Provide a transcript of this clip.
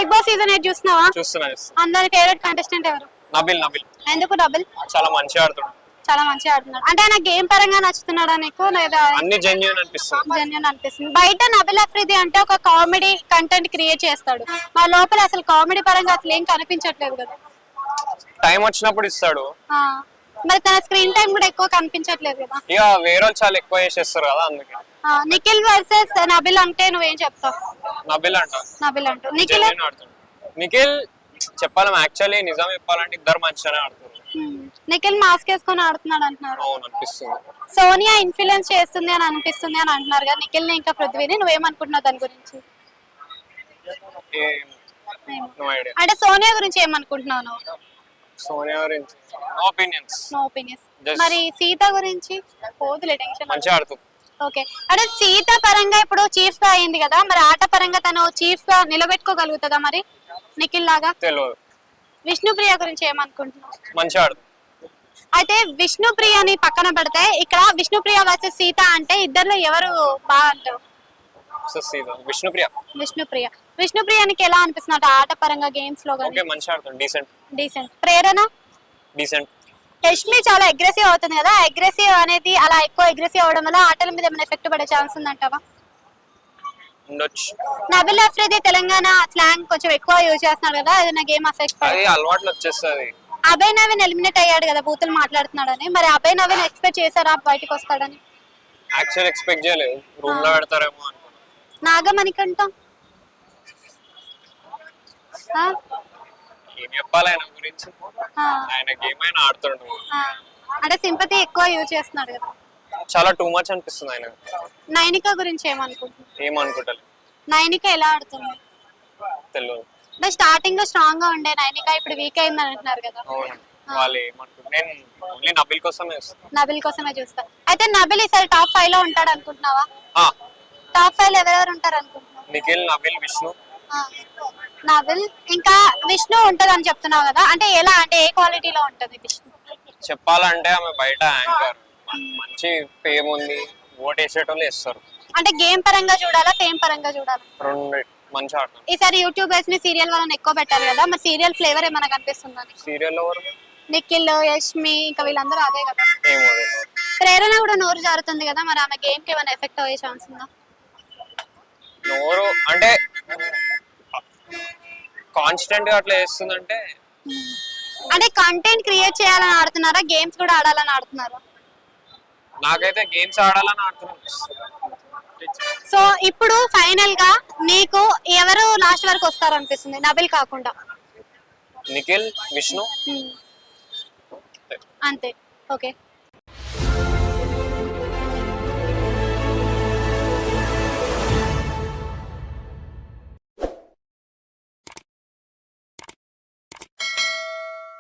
Big boss season 8 చూస్తున్నావా? చూస్తున్నా. అందరి ఫేవరెట్ కంటెస్టెంట్ ఎవరు? నబిల్. ఎందుకు నబిల్? చాలా మంచిగా ఆడుతున్నాడు. చాలా మంచిగా ఆడుతున్నాడు. అంటే ఆయన గేమ్ పరంగా నచ్చుతున్నాడా నీకు లేదా? అన్ని జెన్యూన్ అనిపిస్తుంది. జెన్యూన్ అనిపిస్తుంది. బయట నబిల్ అఫ్రిది అంటే ఒక కామెడీ కంటెంట్ క్రియేట్ చేస్తాడు, మా లోపల అసలు కామెడీ పరంగా అసలు ఏం కనిపించట్లేదు కదా. టైం వచ్చినప్పుడు ఇస్తాడు. మరి తన స్క్రీన్ టైం కూడా ఎక్కువ కనిపించట్లేదు కదా. ఇక వేరే చాలా ఎక్కువ చేసేస్తారు కదా, అందుకే. నిఖిల్ వర్సెస్ నబిల్ అంటే నువ్వేం చెప్తావు? నబిల్ అంటూ నిఖిల్ చెప్పాలి, యాక్చువల్లీ నిజం చెప్పాలంటే ఇద్దరు మంచిగానే ఆడుతున్నారు. నిఖిల్ మాస్క్ వేసుకొని ఆడుతున్నాడు అంటున్నారు. అవును అనిపిస్తుంది. సోనియా ఇన్ఫ్లుయెన్స్ చేస్తుంది అని అనిపిస్తుంది అని అంటున్నారు కదా నిఖిల్ ని ఇంకా పృథ్వీని, నువ్వేమనుకుంటున్నావు దాని గురించి? అంటే సోనియా గురించి ఏమనుకుంటున్నావు నువ్వు? సోనియా గురించి నో ఒపీనియన్స్. మరి సీత గురించి పోదులే, టెన్షన్. మంచిగా ఆడుతుంది. ఓకే, అంటే సీత పరంగా ఇప్పుడు చీఫ్ గా అయింది కదా, మరి ఆట పరంగా తను చీఫ్ గా నిలబెట్టుకోగలుగుతుందా మరి నిఖిల్ లాగా? తెలియదు. విష్ణుప్రియ గురించి ఏమనుకుంటున్నావు? మంచిగా ఆడుతుంది. అయితే విష్ణుప్రియని పక్కన పెడితే ఇక్కడ విష్ణుప్రియ వర్సెస్ సీత అంటే ఇద్దర్లో ఎవరు బాగుంటావు? విష్ణుప్రియానికి ఎలా అనిపిస్తుంది ఆట పరంగా, గేమ్స్ లో? మంచిగా ఆడుతుంది. డీసెంట్. ప్రేరణ యష్మి చాలా అగ్రెసివ్ అవుతుంది కదా, అగ్రెసివ్ అనేది అలా ఎక్కువ అగ్రెసివ్ అవడం వల్ల ఆటల మీద ఏమైనా ఎఫెక్ట్ పడే ఛాన్స్ ఉందంటావా? నబిల్ అఫ్రిది తెలంగాణ స్లాంగ్ కొంచెం ఎక్కువ యూజ్ చేస్తున్నాడు కదా, ఏదైనా గేమ్ ఎఫెక్ట్? అలవాట్లు వచ్చేస్తుంది. అభయ్ నవీన్ ఎలిమినేట్ అయ్యాడు కదా బూతులు మాట్లాడుతున్నాడని, మరి అభయ్ నవీన్ ఎక్స్పెక్ట్ చేశారా బయటకు వస్తాడని? యాక్చువల్ ఎక్స్పెక్ట్ చేయలేదు, రూమ్ లో పెడతారేమో అనుకున్నా. నాగమణికంట ఏం చెప్పాలి ఆయన గురించి? ఆయన గేమ్ అయినా ఆడుతాడు. అంటే సింపతి ఎక్కువ యూజ్ చేస్తున్నాడు కదా, చాలా టూ మచ్ అనిపిస్తుంది ఆయన. నైనిక గురించి ఏమనుకుంటారు? నైనిక ఎలా ఆడుతుంది తెలియదు. అంటే స్టార్టింగ్ లో స్ట్రాంగ్ గా ఉండే నైనిక ఇప్పుడు వీక్ అయింది అంటున్నారు కదా. నేను ఓన్లీ నబిల్ కోసమే చూస్తా. అయితే నబిల్ ఈసారి టాప్ 5 లో ఉంటాడు అనుకుంటున్నావా? టాప్ 5 లో ఎవరెవరు ఉంటారు అనుకుంటున్నావు? నిఖిల్, నబిల్, విష్ణు. నబిల్ ఇంకా విష్ణు ఉంటది అని చెప్తున్నావు కదా, అంటే ఎలా, అంటే ఏ క్వాలిటీలో ఉంటది విష్ణు? చెప్పాలంటే ఆమె బయట యాంకర్, మంచి ఫేమ్ ఉంది, ఓట్ వేసేటోళ్ళు వేస్తారు. అంటే గేమ్ పరంగా చూడాలా, ఫేమ్ పరంగా చూడాలా? రెండు మంచి ఆట. ఈసారి యూట్యూబర్స్ ని సీరియల్ వాళ్ళని ఎక్కువ పెట్టారు కదా, మరి సీరియల్ ఫ్లేవర్ ఏమైనా కనిపిస్తుందా? సీరియల్ ఎవరు? నిఖిల్, యష్మి ఇంకా వీళ్ళందరూ అదే కదా. ప్రేరణ కూడా నోరు జారుతుంది కదా, మరి ఆమె గేమ్ కి ఏమైనా ఎఫెక్ట్ అయ్యే ఛాన్స్ ఉందా? నోరు అంటే కాన్స్టెంట్ గా అట్లా చేస్తుందంటే, అంటే కంటెంట్ క్రియేట్ చేయాలని ఆడుతున్నారా, గేమ్స్ కూడా ఆడాలని ఆడుతున్నారా? నాకైతే గేమ్స్ ఆడాలని ఆడుతున్నాను. సో ఇప్పుడు ఫైనల్ గా నీకు ఎవరు లాస్ట్ వరకు వస్తారు అనిపిస్తుంది నబిల్ కాకుండా? నిఖిల్, విష్ణు అంతే. ఓకే.